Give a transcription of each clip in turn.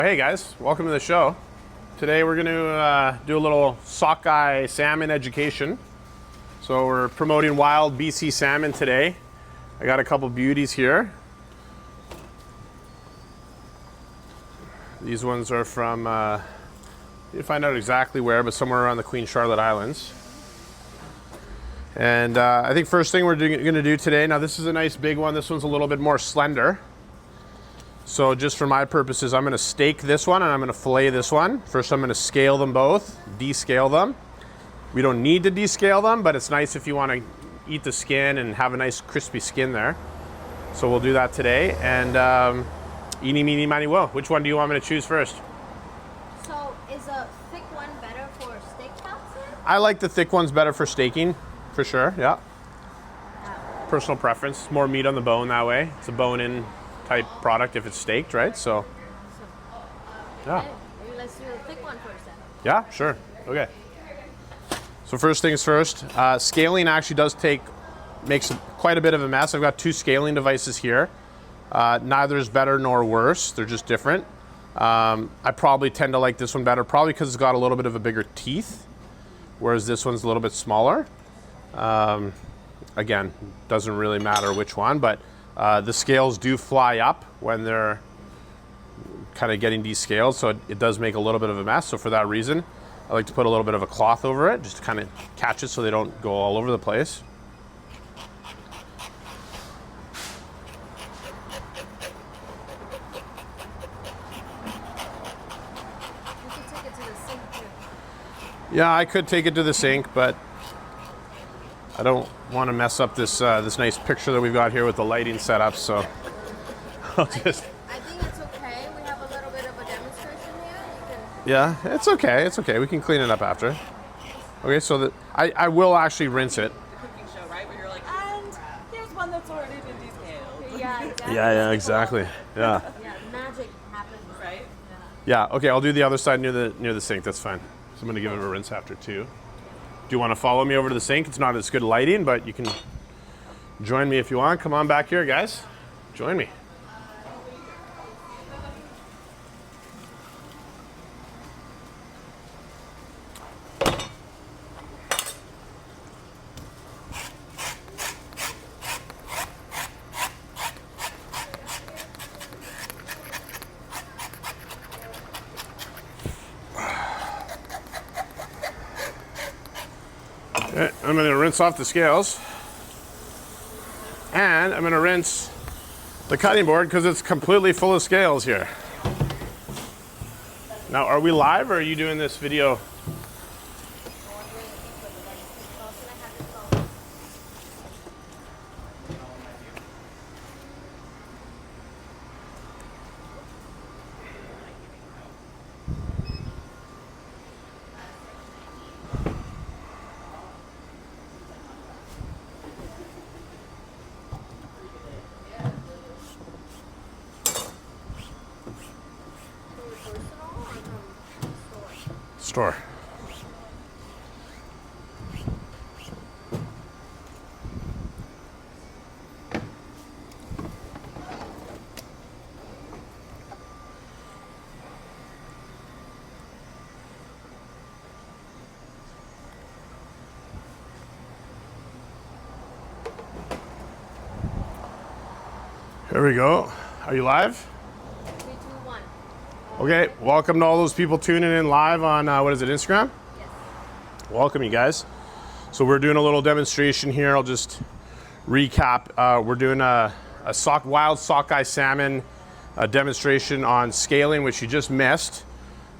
Hey guys, welcome to the show. Today we're going to do a little sockeye salmon education. So we're promoting wild BC salmon today. I got a couple beauties here. These ones are from, you find out exactly where, but somewhere around the Queen Charlotte Islands. And I think first thing we're going to do today, now this is a nice big one. This one's a little bit more slender. So just for my purposes, I'm going to steak this one and I'm going to fillet this one. First, I'm going to scale them both, descale them. We don't need to descale them, but it's nice if you want to eat the skin and have a nice crispy skin there. So we'll do that today. And eeny, meeny, miny, woe. Which one do you want me to choose first? So is a thick one better for steak chops? I like the thick ones better for steaking, for sure, yeah. Personal preference, more meat on the bone that way. It's a bone-in type product if it's staked, right? So, yeah. Okay, maybe let's do the thick one first then. Yeah, sure. Okay. So first things first, scaling actually makes quite a bit of a mess. I've got two scaling devices here. Neither is better nor worse. They're just different. I probably tend to like this one better, probably because it's got a little bit of a bigger teeth, whereas this one's a little bit smaller. Again, doesn't really matter which one, but the scales do fly up when they're kind of getting descaled, so it does make a little bit of a mess. So for that reason, I like to put a little bit of a cloth over it, just to kind of catch it so they don't go all over the place. You can take it to the sink too. Yeah, I could take it to the sink, but I don't want to mess up this this nice picture that we've got here with the lighting setup, so I'll just... I think it's okay. We have a little bit of a demonstration here. You can... Yeah, it's okay, it's okay. We can clean it up after. Okay, so I will actually rinse it. Cooking show, right? Where you're like, and here's one that's already been descaled. Yeah, exactly. Yeah, exactly. Yeah. Yeah, magic happens. Right? Yeah, okay, I'll do the other side near the sink, that's fine. So I'm gonna give it a rinse after too. Do you want to follow me over to the sink? It's not as good lighting, but you can join me if you want. Come on back here, guys. Join me. Okay, I'm going to rinse off the scales, and I'm going to rinse the cutting board because it's completely full of scales here. Now, are we live or are you doing this video? Store. There we go. Are you live? 3, 2, 1. Okay, welcome to all those people tuning in live on, what is it, Instagram? Yes. Welcome, you guys. So we're doing a little demonstration here. I'll just recap. We're doing a wild sockeye salmon demonstration on scaling, which you just missed.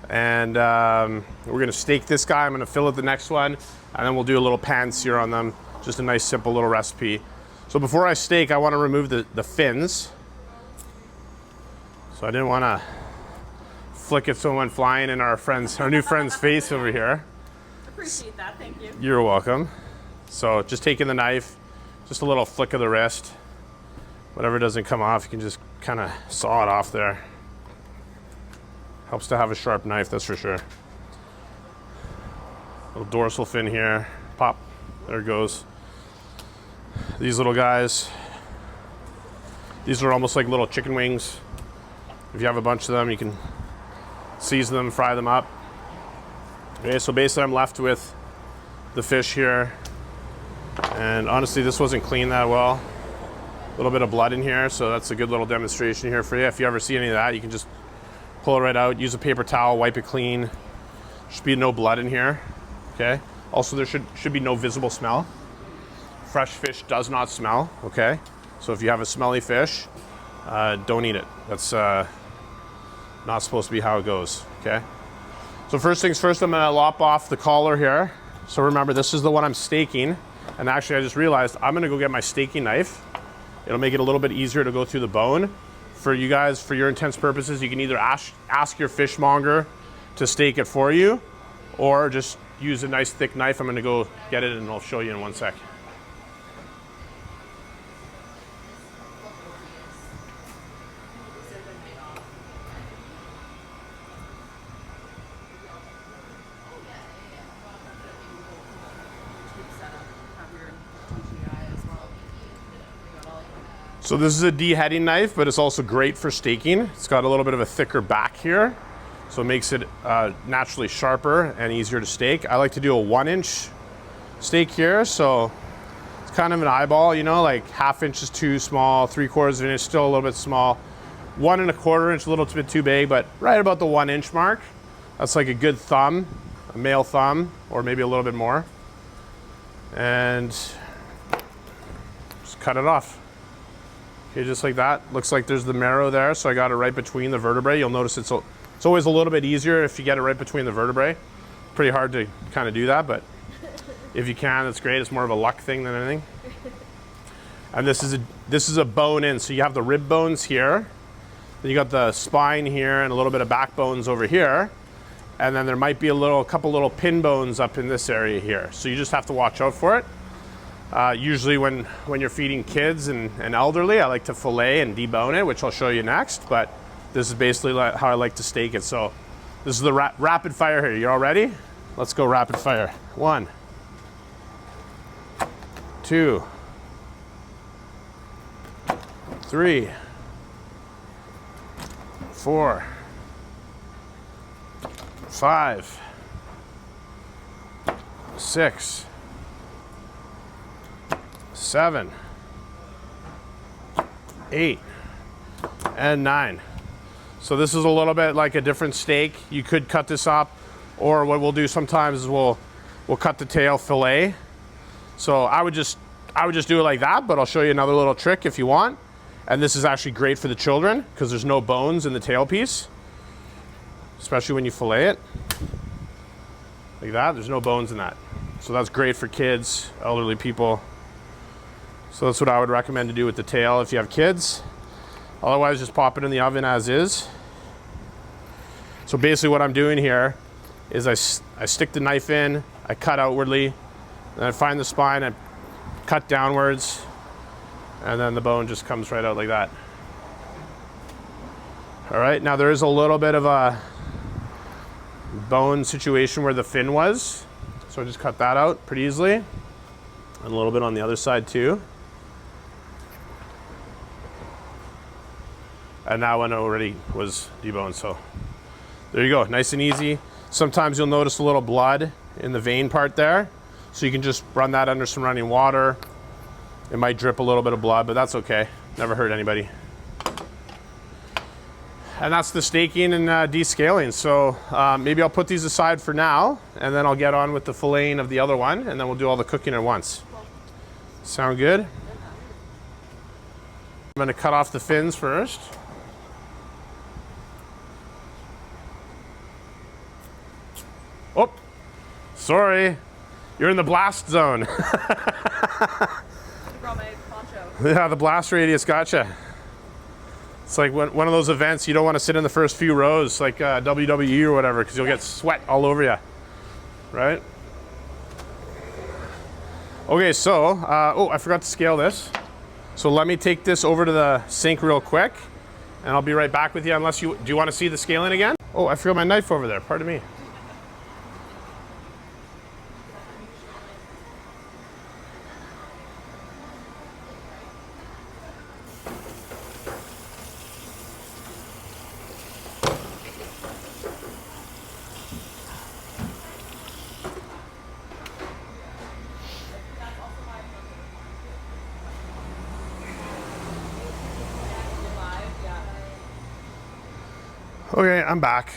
And we're gonna steak this guy. I'm gonna fillet the next one, and then we'll do a little pan sear on them. Just a nice, simple little recipe. So before I steak, I wanna remove the fins. So I didn't wanna flick at someone flying in our new friend's face over here. Appreciate that, thank you. You're welcome. So just taking the knife, just a little flick of the wrist. Whatever doesn't come off, you can just kind of saw it off there. Helps to have a sharp knife, that's for sure. Little dorsal fin here, pop, there it goes. These little guys, these are almost like little chicken wings. If you have a bunch of them, you can season them, fry them up. Okay, so basically I'm left with the fish here. And honestly, this wasn't cleaned that well. A little bit of blood in here, so that's a good little demonstration here for you. If you ever see any of that, you can just pull it right out, use a paper towel, wipe it clean. Should be no blood in here, okay? Also, there should be no visible smell. Fresh fish does not smell, okay? So if you have a smelly fish, don't eat it. That's not supposed to be how it goes, okay? So first things first, I'm gonna lop off the collar here. So remember, this is the one I'm staking. And actually, I just realized I'm gonna go get my staking knife. It'll make it a little bit easier to go through the bone. For you guys, for your intents purposes, you can either ask your fishmonger to stake it for you, or just use a nice thick knife. I'm gonna go get it and I'll show you in one sec. So this is a deheading knife, but it's also great for staking. It's got a little bit of a thicker back here, so it makes it naturally sharper and easier to stake. I like to do a 1-inch stake here, so it's kind of an eyeball, you know, like 1/2 inch is too small, 3/4 of an inch still a little bit small, 1 1/4 inch a little bit too big, but right about the 1-inch mark. That's like a good thumb, a male thumb, or maybe a little bit more. And just cut it off. Okay, just like that. Looks like there's the marrow there, so I got it right between the vertebrae. You'll notice it's always a little bit easier if you get it right between the vertebrae. Pretty hard to kind of do that, but if you can, that's great. It's more of a luck thing than anything. And this is a bone in, so you have the rib bones here, then you got the spine here, and a little bit of backbones over here, and then there might be a couple little pin bones up in this area here. So you just have to watch out for it. Usually when you're feeding kids and elderly, I like to fillet and debone it, which I'll show you next, but this is basically how I like to stake it. So this is the rapid fire here. You all ready? Let's go rapid fire. 1, 2, 3, 4, 5, 6, 7, 8, and 9. So this is a little bit like a different steak. You could cut this up, or what we'll do sometimes is we'll cut the tail fillet. So I would just do it like that, but I'll show you another little trick if you want. And this is actually great for the children because there's no bones in the tail piece, especially when you fillet it like that. There's no bones in that. So that's great for kids, elderly people. So that's what I would recommend to do with the tail if you have kids. Otherwise, just pop it in the oven as is. So basically what I'm doing here is I stick the knife in, I cut outwardly, then I find the spine, I cut downwards, and then the bone just comes right out like that. All right, now there is a little bit of a bone situation where the fin was. So I just cut that out pretty easily. And a little bit on the other side too. And that one already was deboned, so there you go, nice and easy. Sometimes you'll notice a little blood in the vein part there, so you can just run that under some running water. It might drip a little bit of blood, but that's okay. Never hurt anybody. And that's the staking and descaling. So maybe I'll put these aside for now, and then I'll get on with the filleting of the other one, and then we'll do all the cooking at once. Sound good? I'm gonna cut off the fins first. Oh, sorry. You're in the blast zone. Brought my poncho. Yeah, the blast radius gotcha. It's like one of those events you don't want to sit in the first few rows, like WWE or whatever, because you'll get sweat all over you, right? Okay, so, oh, I forgot to scale this. So let me take this over to the sink real quick, and I'll be right back with you, unless do you want to see the scaling again? Oh, I forgot my knife over there, pardon me. Okay, I'm back.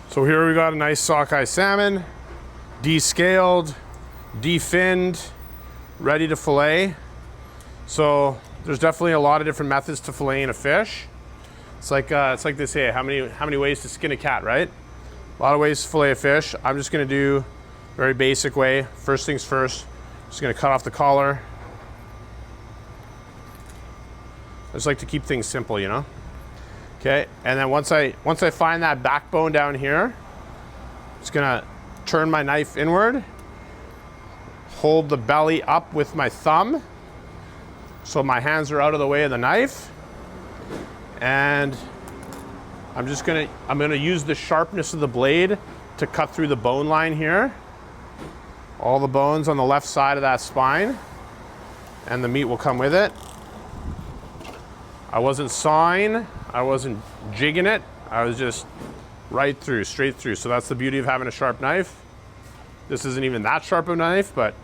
So here we got a nice sockeye salmon, descaled, definned, ready to fillet. So there's definitely a lot of different methods to filleting a fish. It's like they say, how many ways to skin a cat, right? A lot of ways to fillet a fish. I'm just gonna do a very basic way. First things first, just gonna cut off the collar. I just like to keep things simple, you know? Okay, and then once I find that backbone down here, just gonna turn my knife inward, hold the belly up with my thumb, so my hands are out of the way of the knife, and I'm gonna use the sharpness of the blade to cut through the bone line here, all the bones on the left side of that spine, and the meat will come with it. I wasn't sawing, I wasn't jigging it, I was just right through, straight through. So that's the beauty of having a sharp knife. This isn't even that sharp of a knife, but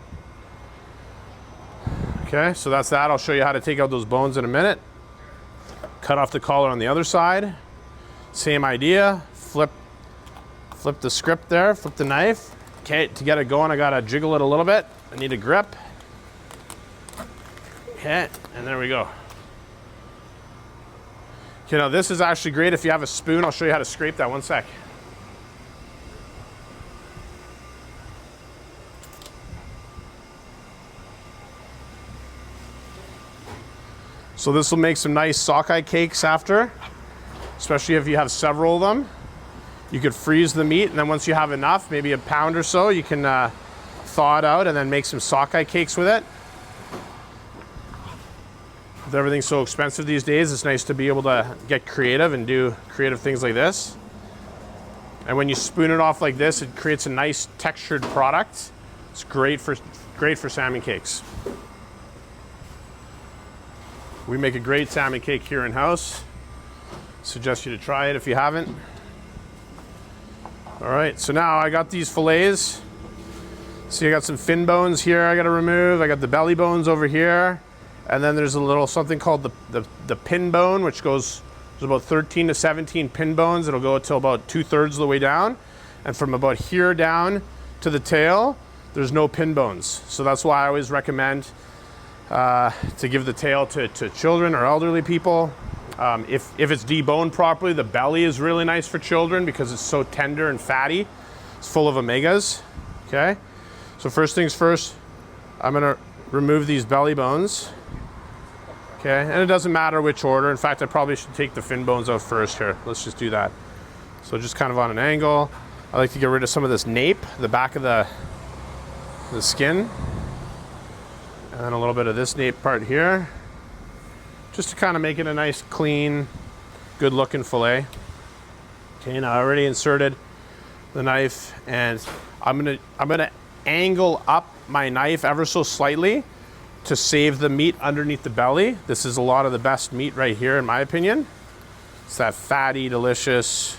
okay, so that's that. I'll show you how to take out those bones in a minute. Cut off the collar on the other side. Same idea, flip the script there, flip the knife. Okay, to get it going, I gotta jiggle it a little bit. I need a grip. Okay, and there we go. Okay, now this is actually great if you have a spoon. I'll show you how to scrape that, one sec. So this will make some nice sockeye cakes after, especially if you have several of them. You could freeze the meat, and then once you have enough, maybe a pound or so, you can thaw it out and then make some sockeye cakes with it. With everything so expensive these days, it's nice to be able to get creative and do creative things like this. And when you spoon it off like this, it creates a nice textured product. It's great for salmon cakes. We make a great salmon cake here in-house. Suggest you to try it if you haven't. All right, so now I got these fillets. See, I got some fin bones here I gotta remove. I got the belly bones over here. And then there's a little something called the pin bone, which goes, there's about 13 to 17 pin bones. It'll go till about 2/3 of the way down. And from about here down to the tail, there's no pin bones. So that's why I always recommend to give the tail to children or elderly people. If it's deboned properly, the belly is really nice for children because it's so tender and fatty. It's full of omegas, okay? So first things first, I'm gonna remove these belly bones. Okay, and it doesn't matter which order. In fact, I probably should take the fin bones out first here. Let's just do that. So just kind of on an angle. I like to get rid of some of this nape, the back of the skin. And then a little bit of this nape part here. Just to kind of make it a nice, clean, good looking fillet. Okay, now I already inserted the knife, and I'm gonna angle up my knife ever so slightly to save the meat underneath the belly. This is a lot of the best meat right here, in my opinion. It's that fatty, delicious,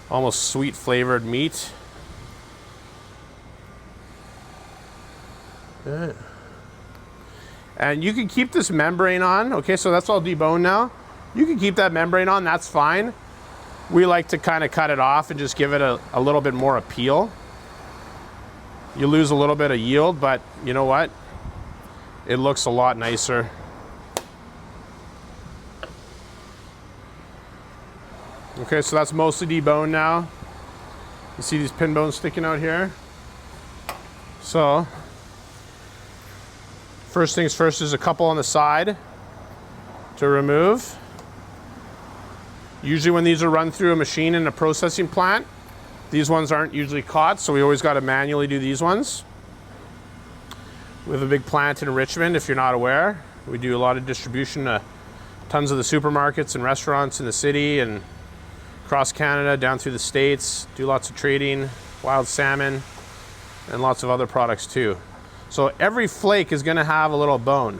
almost sweet flavored meat. Yeah. And you can keep this membrane on. Okay, so that's all deboned now. You can keep that membrane on, that's fine. We like to kind of cut it off and just give it a little bit more appeal. You lose a little bit of yield, but you know what? It looks a lot nicer. Okay, so that's mostly deboned now. You see these pin bones sticking out here? So, first things first, is a couple on the side to remove. Usually when these are run through a machine in a processing plant, these ones aren't usually caught, so we always got to manually do these ones. We have a big plant in Richmond, if you're not aware. We do a lot of distribution to tons of the supermarkets and restaurants in the city and across Canada, down through the States. Do lots of trading, wild salmon, and lots of other products too. So every flake is gonna have a little bone,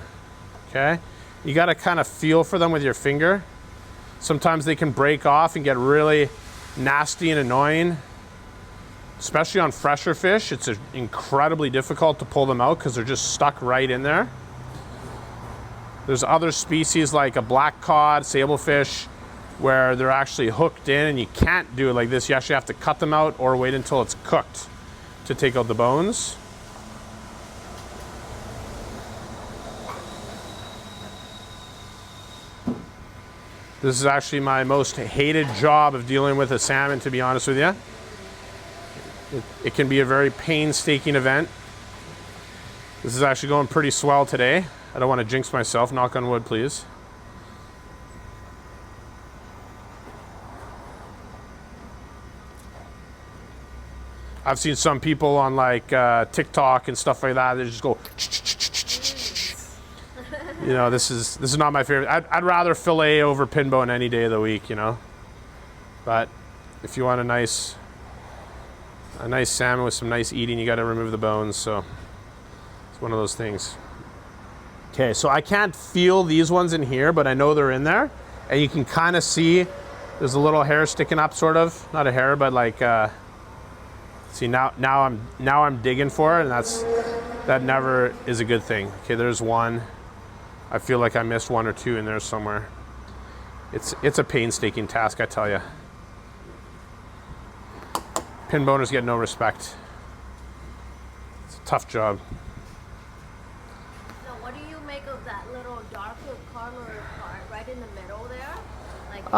okay? You gotta kind of feel for them with your finger. Sometimes they can break off and get really nasty and annoying. Especially on fresher fish, it's incredibly difficult to pull them out because they're just stuck right in there. There's other species like a black cod, sablefish, where they're actually hooked in, and you can't do it like this. You actually have to cut them out or wait until it's cooked to take out the bones. This is actually my most hated job of dealing with a salmon, to be honest with you. It can be a very painstaking event. This is actually going pretty swell today. I don't want to jinx myself. Knock on wood, please. I've seen some people on like TikTok and stuff like that. They just go, you know, this is not my favorite. I'd rather fillet over pin bone any day of the week, you know. But if you want a nice salmon with some nice eating, you got to remove the bones. So it's one of those things. Okay, so I can't feel these ones in here, but I know they're in there, and you can kind of see there's a little hair sticking up, sort of. Not a hair, but like. See, now I'm digging for it, and that never is a good thing. Okay, there's one. I feel like I missed one or two in there somewhere. It's a painstaking task, I tell you. Pin boners get no respect. It's a tough job. So what do you make of that little darker corner part right in the middle there? Like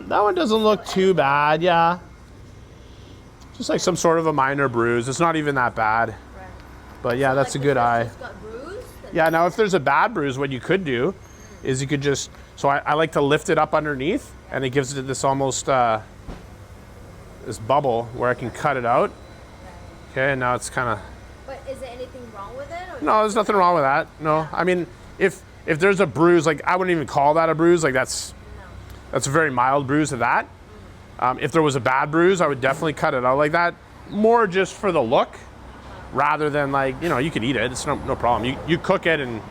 That one doesn't look too bad, yeah. Just like some sort of a minor bruise. It's not even that bad. right. But yeah, So, that's like, a good if eye. it's just got bruised, then Yeah, now if there's a bad bruise, what you could do is you could just, so I like to lift it up underneath, and it gives it this almost, this bubble where I can cut it out. Okay, and now it's kind of, But is there anything wrong with it? Or no, there's nothing wrong with that. No, I mean, if there's a bruise, like I wouldn't even call that a bruise, like that's a very mild bruise of that. If there was a bad bruise, I would definitely cut it out like that, more just for the look, rather than like, you know, you could eat it, it's no problem. You cook it and,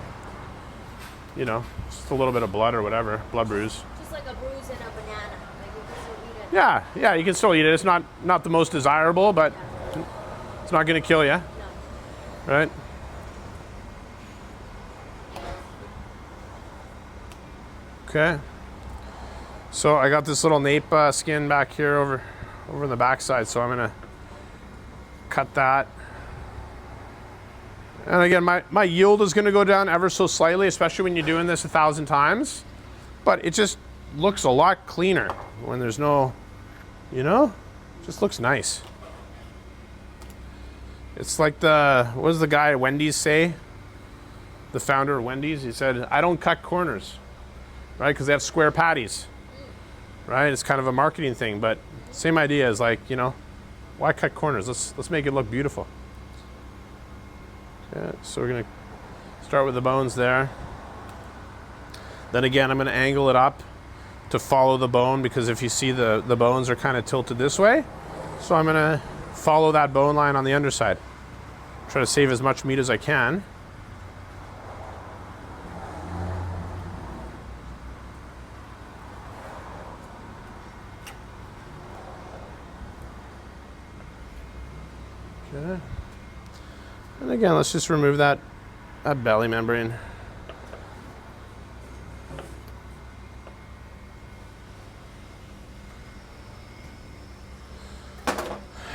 you know, just a little bit of blood or whatever, blood bruise. Just like a bruise in a banana. Like you can still eat it. Yeah, you can still eat it. It's not the most desirable, but it's not gonna kill you, No. right? Okay. So I got this little nape skin back here over in the backside, so I'm gonna cut that. And again, my yield is gonna go down ever so slightly, especially when you're doing this 1,000 times. But it just looks a lot cleaner when there's no, you know, it just looks nice. It's like what does the guy at Wendy's say? The founder of Wendy's, he said, I don't cut corners, right? Because they have square patties. Right, it's kind of a marketing thing, but same idea is like, you know, why cut corners? Let's make it look beautiful. Okay, so we're gonna start with the bones there. Then again, I'm gonna angle it up to follow the bone, because if you see the bones are kind of tilted this way, so I'm gonna follow that bone line on the underside. Try to save as much meat as I can. Okay. And again, let's just remove that belly membrane.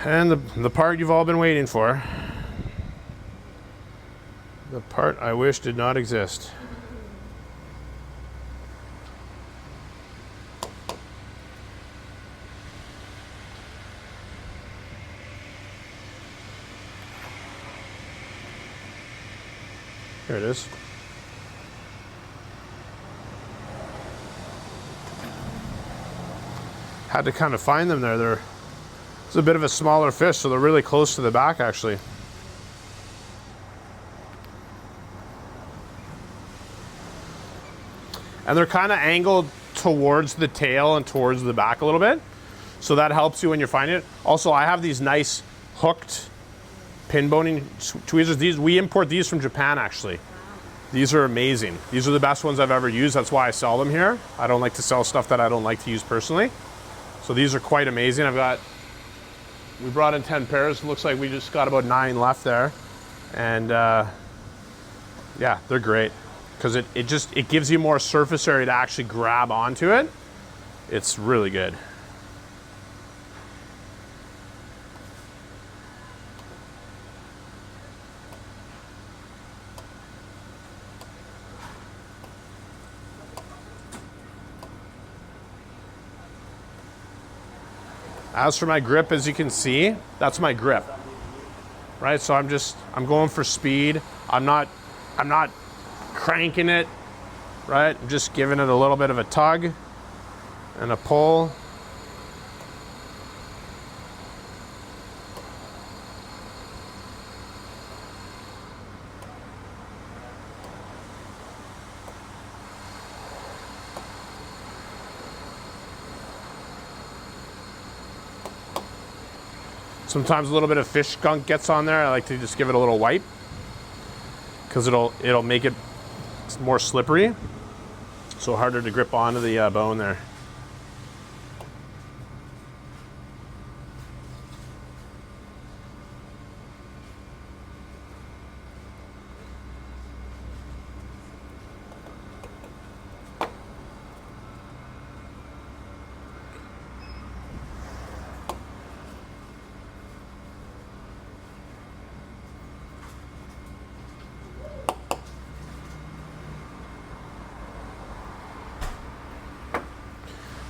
And the part you've all been waiting for. The part I wish did not exist. Here it is. Had to kind of find them there. It's a bit of a smaller fish, so they're really close to the back actually. And they're kind of angled towards the tail and towards the back a little bit. So that helps you when you're finding it. Also, I have these nice hooked pin boning tweezers. We import these from Japan actually. These are amazing. These are the best ones I've ever used. That's why I sell them here. I don't like to sell stuff that I don't like to use personally. So these are quite amazing. We brought in 10 pairs. Looks like we just got about 9 left there. And yeah, they're great. Because it gives you more surface area to actually grab onto it. It's really good. As for my grip, as you can see, that's my grip, right? So I'm going for speed. I'm not cranking it, right? I'm just giving it a little bit of a tug and a pull. Sometimes a little bit of fish skunk gets on there. I like to just give it a little wipe because it'll make it more slippery, so harder to grip onto the bone there.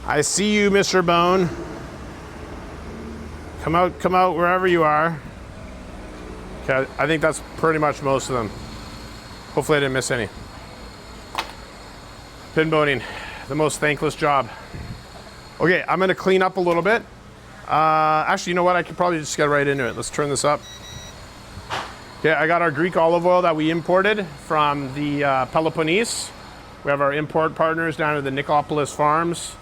I see you, Mr. Bone. Come out wherever you are. Okay, I think that's pretty much most of them. Hopefully I didn't miss any. Pin boning, the most thankless job. Okay, I'm gonna clean up a little bit. Actually, you know what? I could probably just get right into it. Let's turn this up. Okay, I got our Greek olive oil that we imported from the Peloponnese. We have our import partners down at the Nicopolis Farms.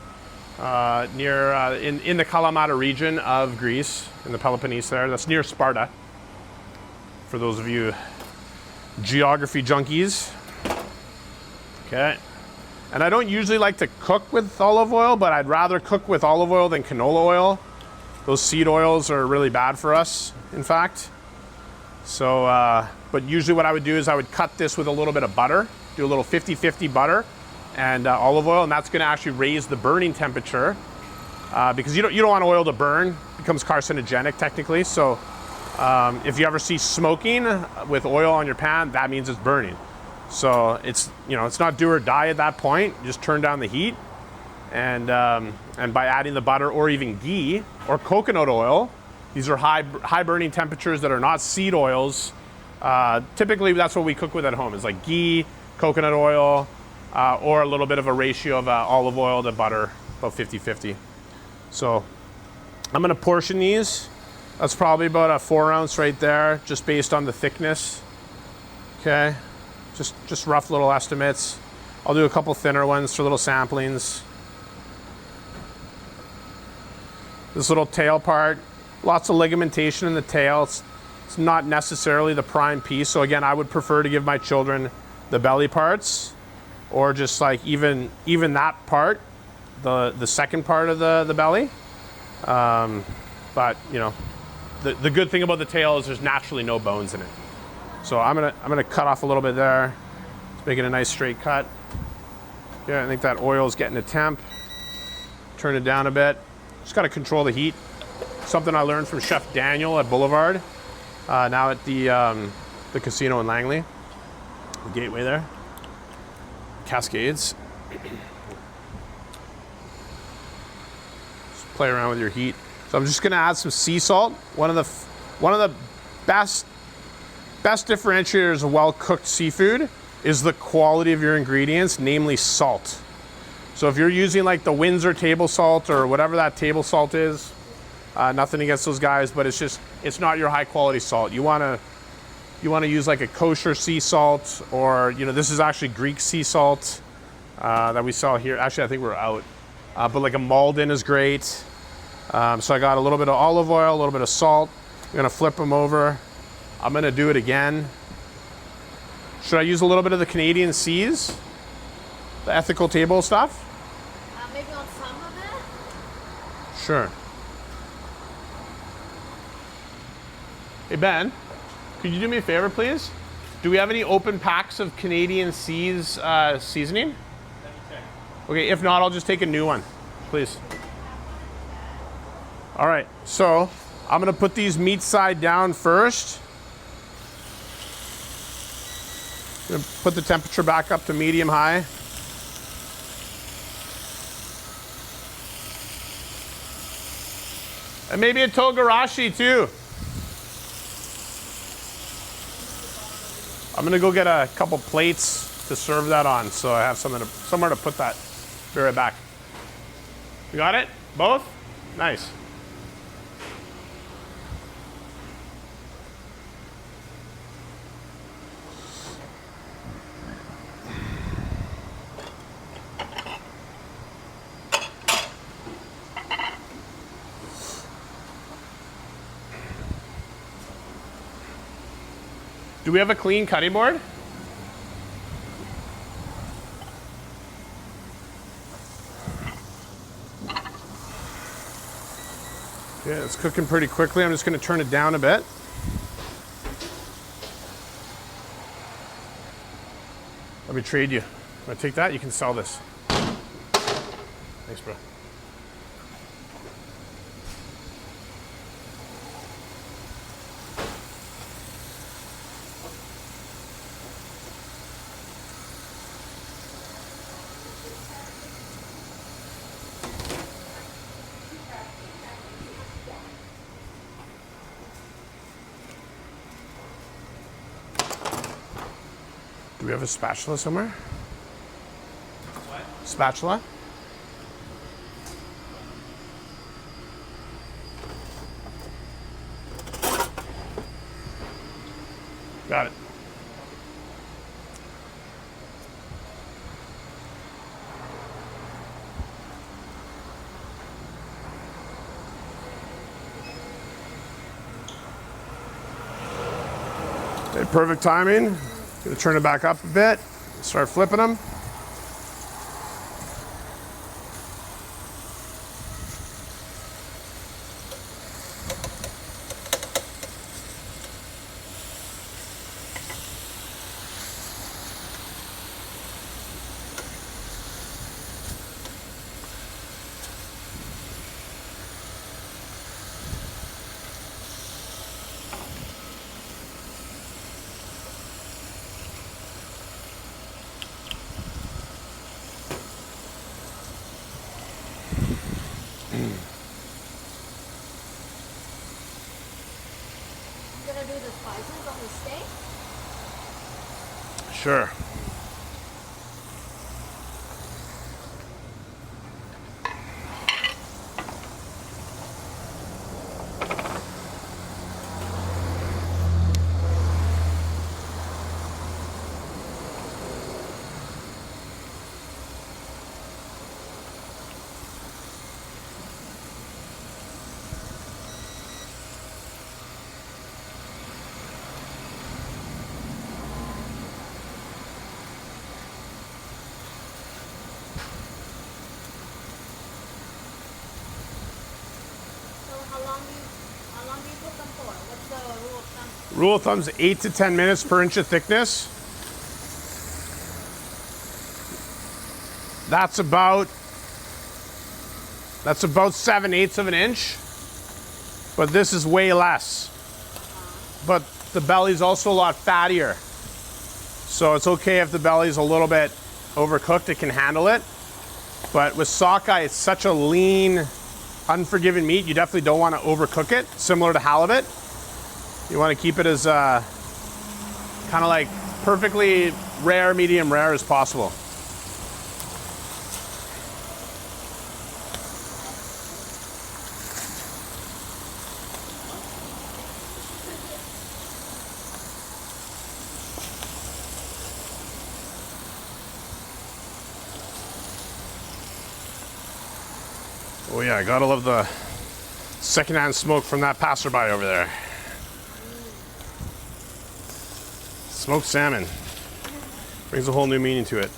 Near in the Kalamata region of Greece, in the Peloponnese there. That's near Sparta, for those of you geography junkies. Okay. And I don't usually like to cook with olive oil, but I'd rather cook with olive oil than canola oil. Those seed oils are really bad for us, in fact. So, but usually what I would do is I would cut this with a little bit of butter, do a little 50-50 butter and olive oil, and that's going to actually raise the burning temperature because you don't want oil to burn. It becomes carcinogenic technically. So if you ever see smoking with oil on your pan, that means it's burning. So it's not do or die at that point. Just turn down the heat, and by adding the butter or even ghee or coconut oil, these are high burning temperatures that are not seed oils. Typically that's what we cook with at home, is like ghee, coconut oil, or a little bit of a ratio of olive oil to butter, about 50-50. So I'm gonna portion these. That's probably about a 4 ounce right there, just based on the thickness. Okay, just rough little estimates. I'll do a couple thinner ones for little samplings. This little tail part, lots of ligamentation in the tail. It's not necessarily the prime piece. So again, I would prefer to give my children the belly parts, or just like even that part, the second part of the belly. But the good thing about the tail is there's naturally no bones in it. So I'm gonna cut off a little bit there. Let's make it a nice straight cut. Yeah, I think that oil is getting a temp. Turn it down a bit. Just gotta control the heat. Something I learned from Chef Daniel at Boulevard, now at the casino in Langley, the gateway there. Cascades. Just play around with your heat. So I'm just gonna add some sea salt. One of the best differentiators of well-cooked seafood is the quality of your ingredients, namely salt. So if you're using like the Windsor table salt or whatever that table salt is, nothing against those guys, but it's not your high quality salt. You wanna use like a kosher sea salt, or this is actually Greek sea salt that we sell here. Actually, I think we're out, but like a Malden is great. So I got a little bit of olive oil, a little bit of salt. I'm gonna flip them over. I'm gonna do it again. Should I use a little bit of the Canadian Seas, the ethical table stuff? Maybe on some of it. Sure. Hey Ben, could you do me a favor, please? Do we have any open packs of Canadian Seas seasoning? Okay, if not, I'll just take a new one. please. All right, so I'm gonna put these meat side down first. Gonna put the temperature back up to medium high. And maybe a togarashi too. I'm gonna go get a couple plates to serve that on, so I have somewhere to put that. Be right back. You got it? Both? Nice. Do we have a clean cutting board? Okay, it's cooking pretty quickly. I'm just going to turn it down a bit. Let me trade you. Want to take that? You can sell this. Thanks, bro. Do we have a spatula somewhere? What? Spatula? Got it. Okay, perfect timing. Gonna turn it back up a bit, start flipping them. Gonna do the spices on the steak? Sure. How long do you cook them for? What's the rule of thumb? Rule of thumb is 8 to 10 minutes per inch of thickness. That's about 7/8 of an inch, but this is way less. But the belly's also a lot fattier. So it's okay if the belly's a little bit overcooked, it can handle it. But with sockeye, it's such a lean, unforgiving meat, you definitely don't want to overcook it, similar to halibut. You want to keep it as kind of like perfectly rare, medium rare as possible. Oh yeah, gotta love the secondhand smoke from that passerby over there. Smoked salmon. Brings a whole new meaning to it.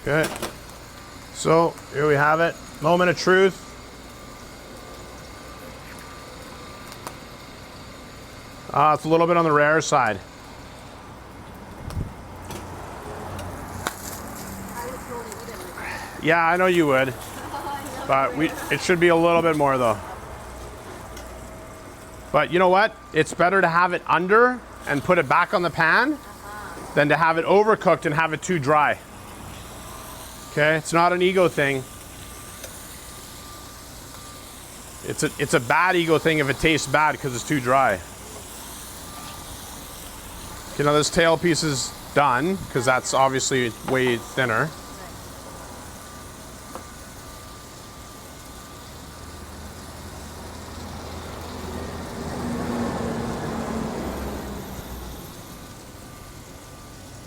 Okay. So here we have it. Moment of truth. It's a little bit on the rare side. I would totally eat it like that. Yeah, I know you would, but it should be a little bit more though. But you know what? It's better to have it under and put it back on the pan than to have it overcooked and have it too dry. Okay, it's not an ego thing. It's a bad ego thing if it tastes bad because it's too dry. You know, this tail piece is done because that's obviously way thinner.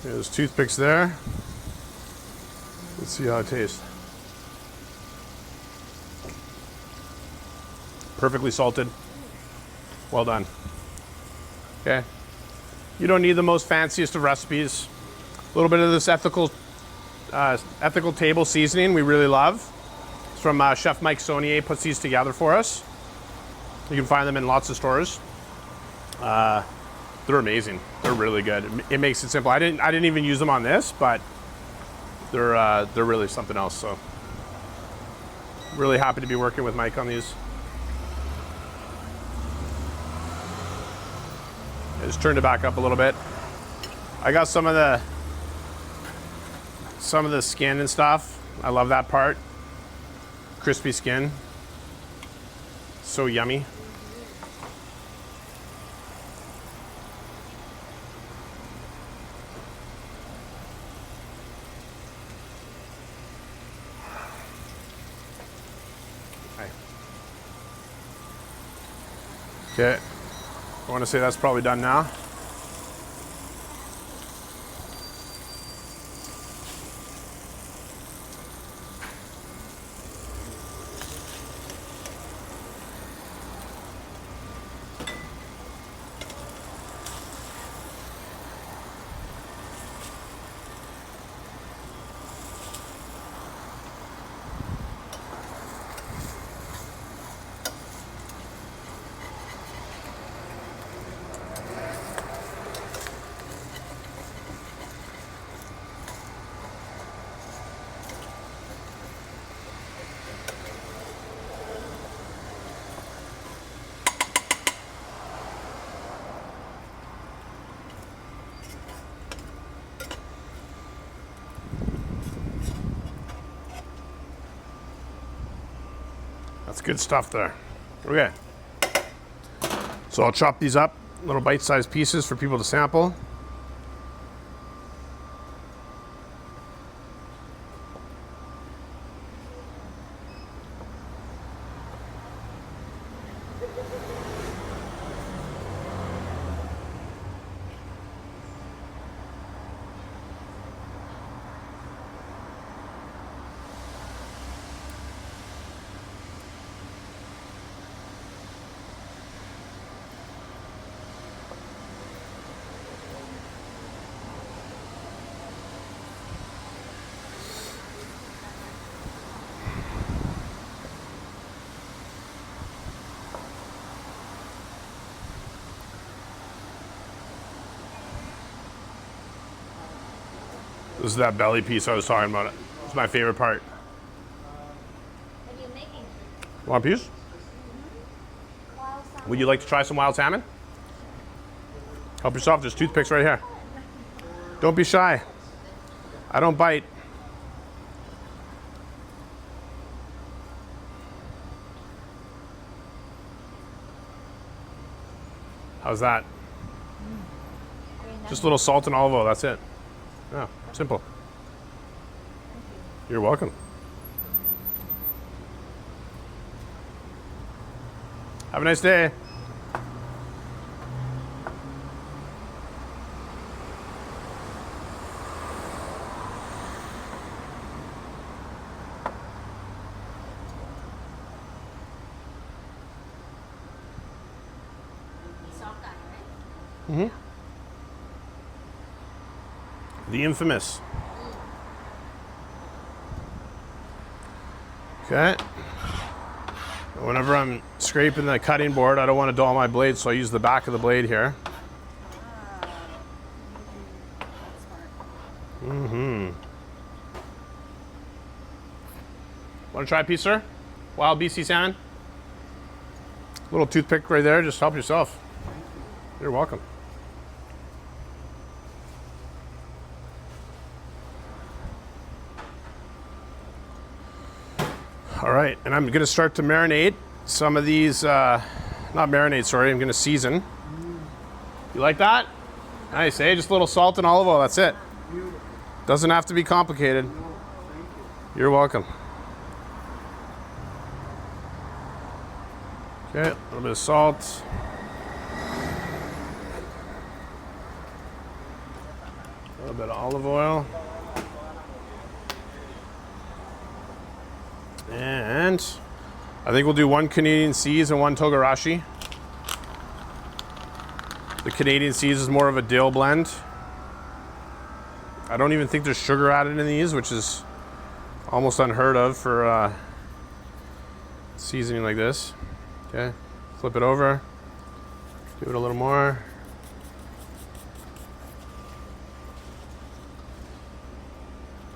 There's toothpicks there. Let's see how it tastes. Perfectly salted. Well done. Okay. You don't need the most fanciest of recipes. A little bit of this ethical table seasoning we really love. It's from Chef Mike Saunier, puts these together for us. You can find them in lots of stores. They're amazing. They're really good. It makes it simple. I didn't even use them on this, but they're really something else. So really happy to be working with Mike on these. I just turned it back up a little bit. I got some of the skin and stuff. I love that part. Crispy skin. So yummy. Okay. I want to say that's probably done now. That's good stuff there. Okay. So I'll chop these up, little bite-sized pieces for people to sample. This is that belly piece I was talking about. It's my favorite part. What are you making? Want a piece? Wild salmon. Would you like to try some wild salmon? Help yourself, there's toothpicks right here. Don't be shy. I don't bite. How's that? Just a little salt and olive oil, that's it. Yeah, simple. You're welcome. Have a nice day. Mm-hmm. The infamous. Okay. Whenever I'm scraping the cutting board, I don't want to dull my blade, so I use the back of the blade here. Mm-hmm. Want to try a piece, sir? Wild BC salmon? Little toothpick right there, just help yourself. You're welcome. All right, and I'm gonna start to marinate some of these, not marinate, sorry, I'm gonna season. You like that? Nice, eh? Just a little salt and olive oil, that's it. Doesn't have to be complicated. You're welcome. Okay, a little bit of salt. A little bit of olive oil. And I think we'll do 1 Canadian Seas and 1 Togarashi. The Canadian Seas is more of a dill blend. I don't even think there's sugar added in these, which is almost unheard of for seasoning like this. Okay, flip it over, give it a little more.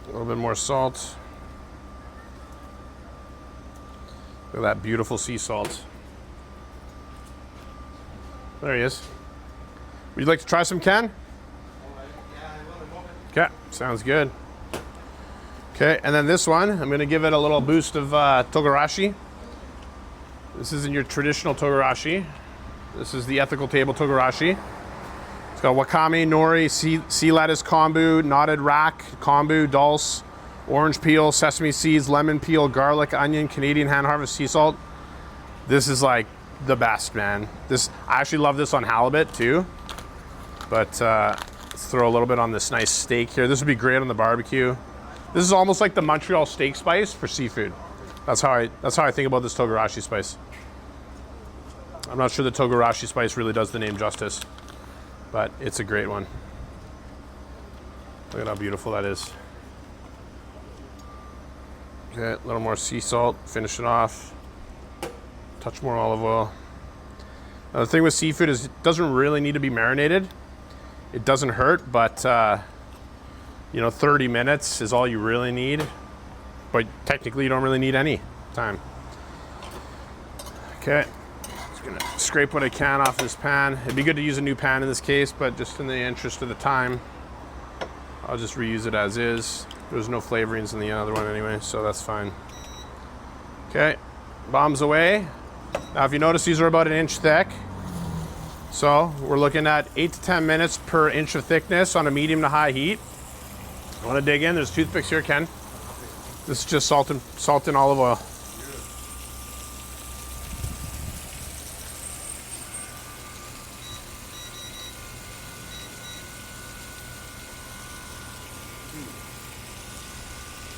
A little bit more salt. Look at that beautiful sea salt. There he is. Would you like to try some, Ken? Okay, sounds good. Okay, and then this one, I'm gonna give it a little boost of Togarashi. This isn't your traditional Togarashi. This is the ethical table Togarashi. It's got wakame, nori, sea lettuce, kombu, knotted rack, kombu, dulse, orange peel, sesame seeds, lemon peel, garlic, onion, Canadian hand harvest sea salt. This is like the best, man. I actually love this on halibut too. But let's throw a little bit on this nice steak here. This would be great on the barbecue. This is almost like the Montreal steak spice for seafood. That's how I think about this Togarashi spice. I'm not sure the Togarashi spice really does the name justice, but it's a great one. Look at how beautiful that is. Okay, a little more sea salt, finish it off. Touch more olive oil. Now, the thing with seafood is it doesn't really need to be marinated. It doesn't hurt, but 30 minutes is all you really need. But technically you don't really need any time. Okay, just gonna scrape what I can off this pan. It'd be good to use a new pan in this case, but just in the interest of the time, I'll just reuse it as is. There's no flavorings in the other one anyway, so that's fine. Okay, bombs away. Now if you notice, these are about 1 inch thick. So we're looking at 8 to 10 minutes per inch of thickness on a medium to high heat. I want to dig in. There's toothpicks here, Ken. This is just salt and olive oil.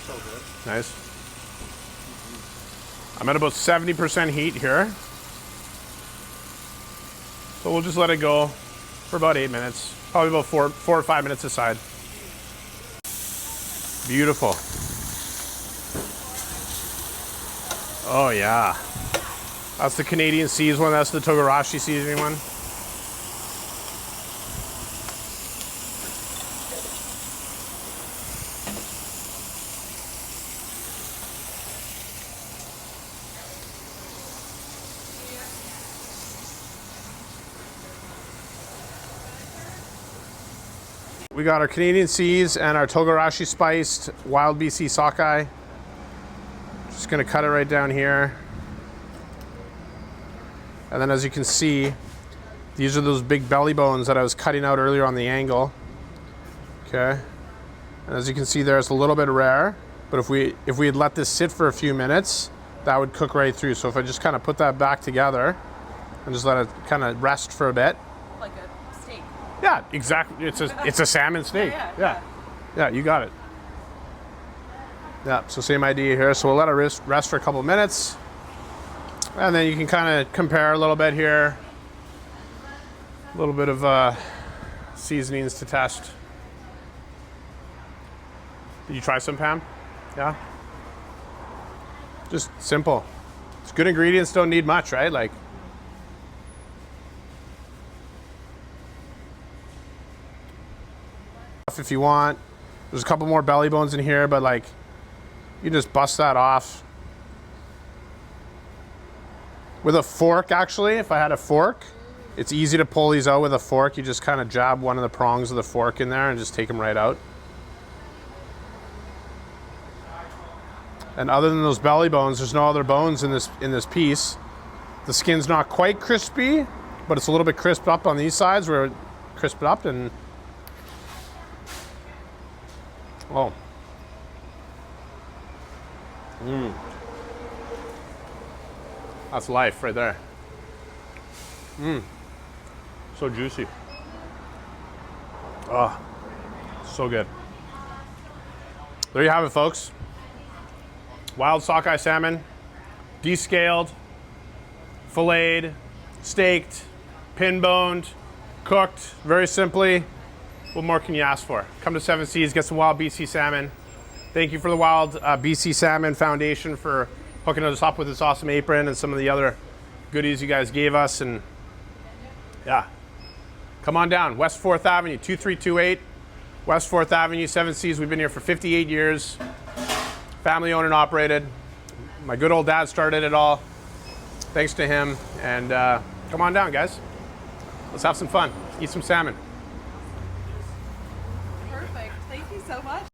So good. Nice. I'm at about 70% heat here. So we'll just let it go for about 8 minutes. Probably about four or 5 minutes aside. Beautiful. Oh yeah. That's the Canadian Seas one, that's the Togarashi seasoning one. We got our Canadian Seas and our Togarashi spiced Wild BC sockeye. Just gonna cut it right down here. And then as you can see, these are those big belly bones that I was cutting out earlier on the angle. Okay. And as you can see there, it's a little bit rare, but if we had let this sit for a few minutes, that would cook right through. So if I just kind of put that back together and just let it kind of rest for a bit. Like a steak. Yeah, exactly. It's a salmon steak. Yeah, you got it. Yeah, so same idea here. So we'll let it rest for a couple minutes. And then you can kind of compare a little bit here. A little bit of seasonings to test. Did you try some, Pam? Yeah? Just simple. It's good ingredients, don't need much, right? Like, if you want, there's a couple more belly bones in here, but like, you just bust that off with a fork. Actually, if I had a fork, it's easy to pull these out with a fork. You just kind of jab one of the prongs of the fork in there and just take them right out. And other than those belly bones, there's no other bones in this piece. The skin's not quite crispy, but it's a little bit crisped up on these sides where it crisped up. And oh, that's life right there. So juicy. Oh, so good. There you have it, folks. Wild sockeye salmon, descaled, filleted, steaked, pin-boned, cooked, very simply. What more can you ask for? Come to Seven Seas, get some wild BC salmon. Thank you for the Wild BC Salmon Foundation for hooking us up with this awesome apron and some of the other goodies you guys gave us. And yeah, come on down, West 4th Avenue, 2328, West 4th Avenue, Seven Seas. We've been here for 58 years. Family owned and operated. My good old dad started it all. Thanks to him. And come on down, guys. Let's have some fun. Eat some salmon.